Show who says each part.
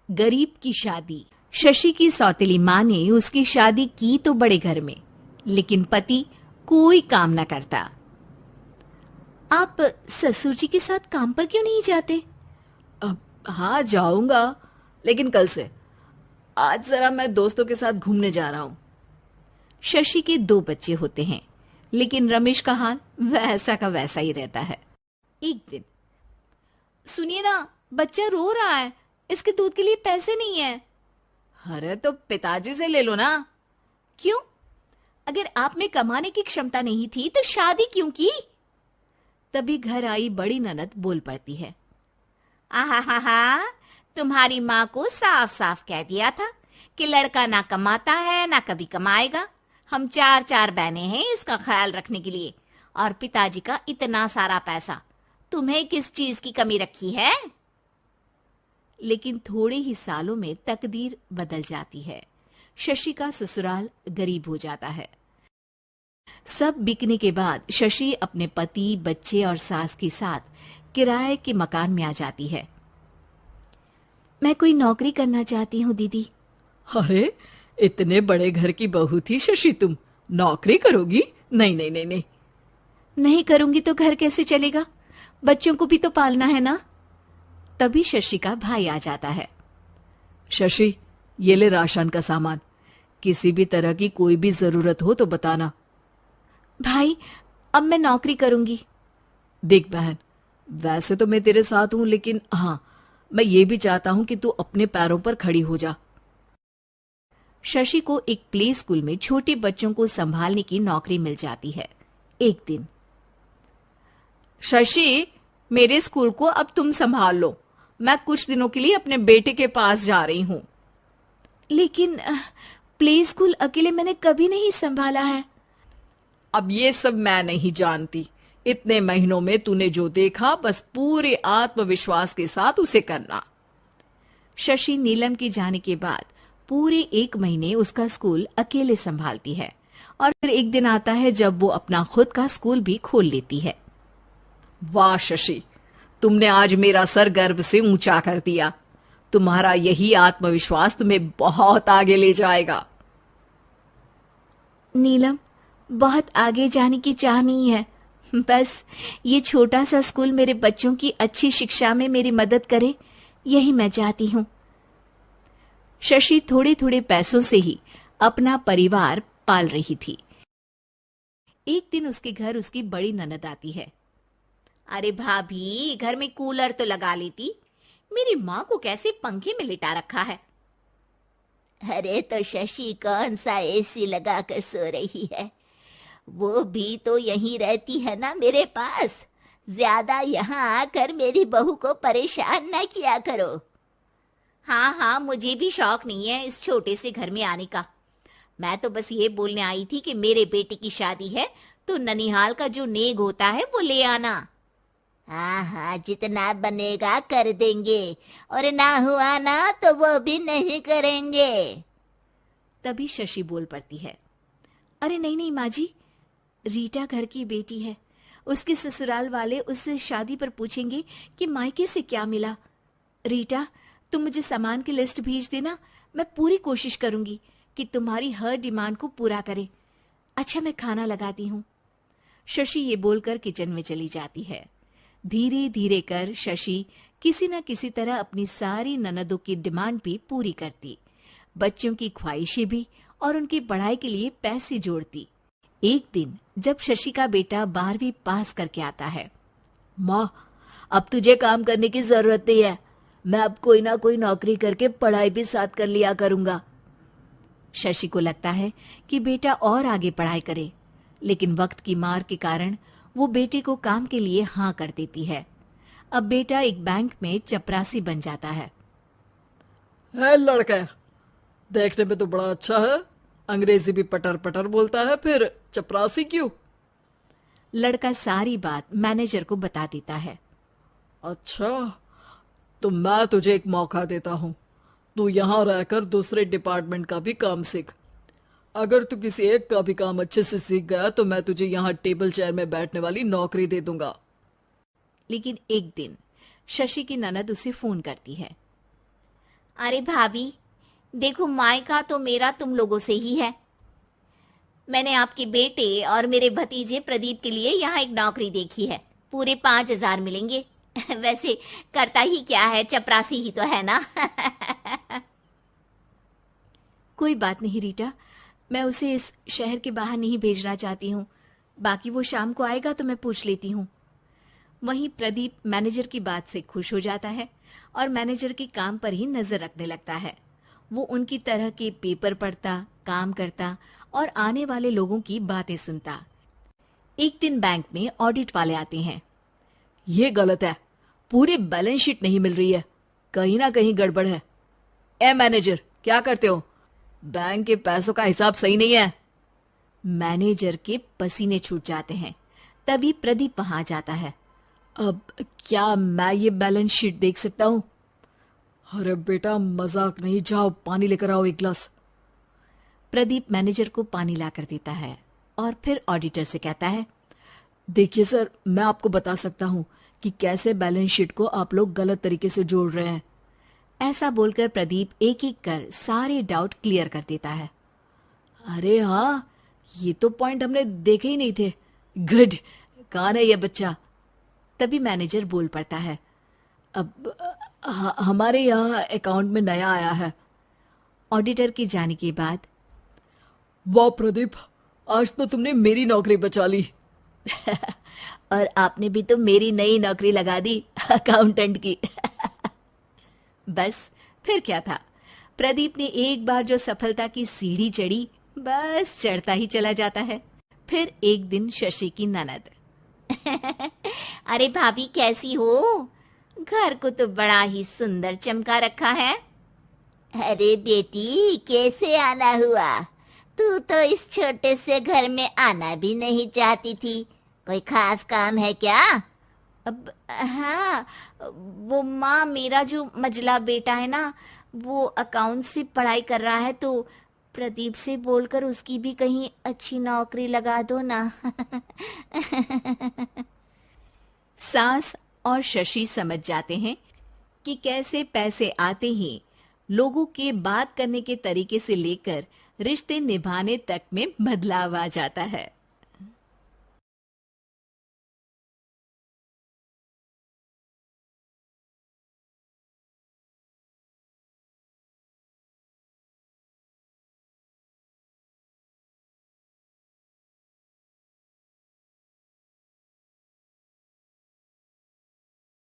Speaker 1: गरीब की शादी। शशि की सौतेली माँ ने उसकी शादी की तो बड़े घर में, लेकिन पति कोई काम न करता। आप ससुर जी के साथ काम पर क्यों नहीं जाते?
Speaker 2: अब हाँ जाऊंगा, लेकिन कल से। आज जरा मैं दोस्तों के साथ घूमने जा रहा हूँ।
Speaker 1: शशि के 2 बच्चे होते हैं, लेकिन रमेश का हाल वैसा का वैसा ही रहता है। एक दिन, सुनिए ना, बच्चा रो रहा है, इसके दूध के लिए पैसे नहीं है।
Speaker 2: अरे तो पिताजी से ले लो ना।
Speaker 1: क्यों? अगर आप में कमाने की क्षमता नहीं थी तो शादी क्यों की? तभी घर आई बड़ी ननद बोल पड़ती है। आहा, तुम्हारी माँ को साफ साफ कह दिया था कि लड़का ना कमाता है ना कभी कमाएगा। हम 4 बहनें हैं इसका ख्याल रखने के लिए, और पिताजी का इतना सारा पैसा, तुम्हें किस चीज की कमी रखी है? लेकिन थोड़े ही सालों में तकदीर बदल जाती है। शशि का ससुराल गरीब हो जाता है। सब बिकने के बाद शशि अपने पति, बच्चे और सास के साथ किराए के मकान में आ जाती है। मैं कोई नौकरी करना चाहती हूँ दीदी।
Speaker 2: अरे इतने बड़े घर की बहू थी शशि, तुम नौकरी करोगी? नहीं नहीं नहीं नहीं।
Speaker 1: नहीं करूंगी तो घर कैसे चलेगा? बच्चों को भी तो पालना है ना। तभी शशि का भाई आ जाता है।
Speaker 2: शशि, ये ले राशन का सामान, किसी भी तरह की कोई भी जरूरत हो तो बताना।
Speaker 1: भाई, अब मैं नौकरी करूंगी।
Speaker 2: देख बहन, वैसे तो मैं तेरे साथ हूं, लेकिन हाँ, मैं ये भी चाहता हूं कि तू अपने पैरों पर खड़ी हो जा।
Speaker 1: शशि को एक प्ले स्कूल में छोटे बच्चों को संभालने की नौकरी मिल जाती है। एक दिन,
Speaker 2: शशि, मेरे स्कूल को अब तुम संभाल लो। मैं कुछ दिनों के लिए अपने बेटे के पास जा रही हूं।
Speaker 1: लेकिन प्ले स्कूल अकेले मैंने कभी नहीं संभाला है।
Speaker 2: अब ये सब मैं नहीं जानती। इतने महीनों में तूने जो देखा, बस पूरे आत्मविश्वास के साथ उसे करना।
Speaker 1: शशि नीलम के जाने के बाद पूरे 1 महीने उसका स्कूल अकेले संभालती है, और फिर एक दिन आता है जब वो अपना खुद का स्कूल भी खोल लेती है।
Speaker 2: वाह शशि, तुमने आज मेरा सर गर्व से ऊंचा कर दिया। तुम्हारा यही आत्मविश्वास तुम्हें बहुत आगे ले जाएगा।
Speaker 1: नीलम, बहुत आगे जाने की चाह नहीं है, बस ये छोटा सा स्कूल मेरे बच्चों की अच्छी शिक्षा में मेरी मदद करे, यही मैं चाहती हूँ। शशि थोड़े थोड़े पैसों से ही अपना परिवार पाल रही थी। एक दिन उसके घर उसकी बड़ी ननद आती है। अरे भाभी, घर में कूलर तो लगा लेती, मेरी माँ को कैसे पंखे में लिटा रखा है।
Speaker 3: अरे तो शशि कौन सा एसी लगा कर सो रही है? वो भी तो यहीं रहती है ना मेरे पास। ज्यादा यहाँ आकर मेरी बहू को परेशान ना किया करो।
Speaker 1: हाँ, मुझे भी शौक नहीं है इस छोटे से घर में आने का। मैं तो बस ये बोलने आई थी कि मेरे बेटे की शादी है तो ननिहाल का जो नेग होता है वो ले आना।
Speaker 3: हाँ, जितना बनेगा कर देंगे, और ना हुआ ना तो वो भी नहीं करेंगे।
Speaker 1: तभी शशि बोल पड़ती है। अरे नहीं माँ जी, रीटा घर की बेटी है, उसके ससुराल वाले उससे शादी पर पूछेंगे कि मायके से क्या मिला। रीटा, तुम मुझे सामान की लिस्ट भेज देना, मैं पूरी कोशिश करूंगी कि तुम्हारी हर डिमांड को पूरा करें। अच्छा, मैं खाना लगाती हूँ। शशि ये बोलकर किचन में चली जाती है। धीरे धीरे कर शशि किसी न किसी तरह अपनी सारी ननदों की डिमांड भी पूरी करती, बच्चों की ख्वाहिशें भी, और उनकी पढ़ाई के लिए पैसे जोड़ती। एक दिन जब शशि का बेटा 12वीं पास करके आता है।
Speaker 2: माँ, अब तुझे काम करने की जरूरत नहीं है, मैं अब कोई ना कोई नौकरी करके पढ़ाई भी साथ कर लिया करूंगा।
Speaker 1: शशि को लगता है कि बेटा और आगे पढ़ाई करे, लेकिन वक्त की मार के कारण वो बेटे को काम के लिए हाँ कर देती है। अब बेटा एक बैंक में चपरासी बन जाता है।
Speaker 2: लड़का देखने में तो बड़ा अच्छा है, अंग्रेजी भी पटर पटर बोलता है, फिर चपरासी क्यों?
Speaker 1: लड़का सारी बात मैनेजर को बता देता है।
Speaker 2: अच्छा, तो मैं तुझे एक मौका देता हूँ, तू यहाँ रहकर दूसरे डिपार्टमेंट का भी काम सीख। अगर तू किसी एक का भी काम अच्छे से सीख गया तो मैं तुझे यहाँ टेबल चेयर में बैठने वाली नौकरी दे दूंगा।
Speaker 1: लेकिन एक दिन शशि की ननद उसे फोन करती है।
Speaker 3: अरे भाभी, देखो मायका तो मेरा तुम लोगों से ही है। मैंने आपके बेटे और मेरे भतीजे प्रदीप के लिए यहाँ एक नौकरी देखी है, पूरे 5,000 मिलेंगे। वैसे करता ही क्या है, चपरासी ही तो है ना।
Speaker 1: कोई बात नहीं रीटा, मैं उसे इस शहर के बाहर नहीं भेजना चाहती हूँ। बाकी वो शाम को आएगा तो मैं पूछ लेती हूँ। वहीं प्रदीप मैनेजर की बात से खुश हो जाता है और मैनेजर के काम पर ही नजर रखने लगता है। वो उनकी तरह के पेपर पढ़ता, काम करता और आने वाले लोगों की बातें सुनता। एक दिन बैंक में ऑडिट वाले आते हैं।
Speaker 2: ये गलत है, पूरी बैलेंस शीट नहीं मिल रही है, कहीं ना कहीं गड़बड़ है। ए मैनेजर, क्या करते हो? बैंक के पैसों का हिसाब सही नहीं है।
Speaker 1: मैनेजर के पसीने छूट जाते हैं। तभी प्रदीप वहां जाता है।
Speaker 2: अब क्या मैं ये बैलेंस शीट देख सकता हूँ? अरे बेटा मजाक नहीं, जाओ पानी लेकर आओ एक गिलास।
Speaker 1: प्रदीप मैनेजर को पानी लाकर देता है और फिर ऑडिटर से कहता है,
Speaker 2: देखिए सर, मैं आपको बता सकता हूँ कि कैसे बैलेंस शीट को आप लोग गलत तरीके से जोड़ रहे हैं।
Speaker 1: ऐसा बोलकर प्रदीप एक एक कर सारे डाउट क्लियर कर देता है।
Speaker 2: अरे हाँ, ये तो पॉइंट हमने देखे ही नहीं थे। गुड, कौन है ये बच्चा?
Speaker 1: तभी मैनेजर बोल पड़ता है,
Speaker 2: अब हमारे यहाँ अकाउंट में नया आया है।
Speaker 1: ऑडिटर के जाने के बाद,
Speaker 2: वाह प्रदीप, आज तो तुमने मेरी नौकरी बचा ली।
Speaker 3: और आपने भी तो मेरी नई नौकरी लगा दी, अकाउंटेंट की।
Speaker 1: बस फिर क्या था, प्रदीप ने एक बार जो सफलता की सीढ़ी चढ़ी, बस चढ़ता ही चला जाता है। फिर एक दिन शशि की ननद,
Speaker 3: अरे भाभी कैसी हो? घर को तो बड़ा ही सुंदर चमका रखा है। अरे बेटी, कैसे आना हुआ? तू तो इस छोटे से घर में आना भी नहीं चाहती थी, कोई खास काम है क्या?
Speaker 1: अब हाँ, वो माँ, मेरा जो मजला बेटा है ना, वो अकाउंट से पढ़ाई कर रहा है, तो प्रदीप से बोलकर उसकी भी कहीं अच्छी नौकरी लगा दो ना। सास और शशि समझ जाते हैं कि कैसे पैसे आते ही लोगों के बात करने के तरीके से लेकर रिश्ते निभाने तक में बदलाव आ जाता है।